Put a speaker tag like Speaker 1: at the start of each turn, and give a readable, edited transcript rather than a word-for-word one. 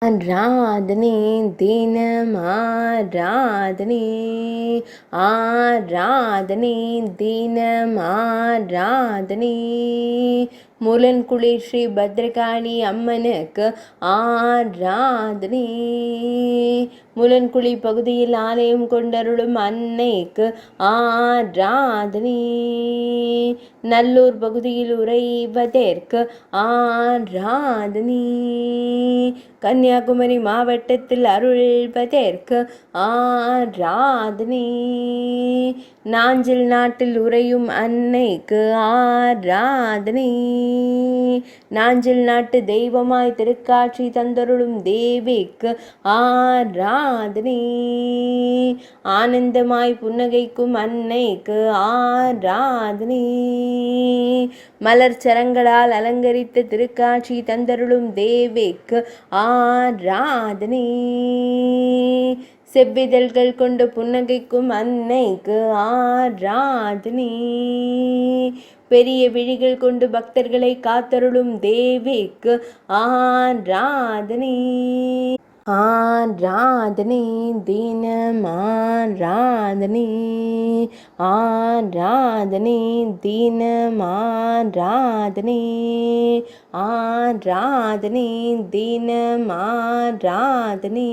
Speaker 1: ஆராதனை தினம் ஆராதனை, ஆராதனை தினம் ஆராதனை. முலன்குளிர் ஸ்ரீ பத்ரகாளி அம்மனுக்கு ஆராதனை. முலன்குழி பகுதியில் ஆலயம் கொண்டருளும் அன்னைக்கு ஆராதனை. நல்லூர் பகுதியில் உறைவதற்கு ஆராதனை. கன்னியாகுமரி மாவட்டத்தில் அருள்வதற்கு ஆராதனை. நாஞ்சில் நாட்டில் உறையும் அன்னைக்கு ஆராதனை. நாஞ்சில் நாட்டு தெய்வமாய் திருக்காட்சி தந்தருளும் தேவிக்கு ஆராதனை. ஆனந்தமாய் புன்னகைக்கும் அன்னைக்கு ஆராதனை. மலர் சரங்களால் அலங்கரித்த திருக்காட்சி தந்தருளும் தேவிக்கு ஆராதனை. செவ்விதழ்கள் கொண்டு புன்னகைக்கும் அன்னைக்கு ஆராதனை. பெரிய விழிகள் கொண்டு பக்தர்களை காத்தருளும் தேவிக்கு ஆராதனை. ஆராதனை தினம் ஆராதனை, ஆராதனை தினம் ஆராதனை, ஆராதனை தினம் ஆராதனை.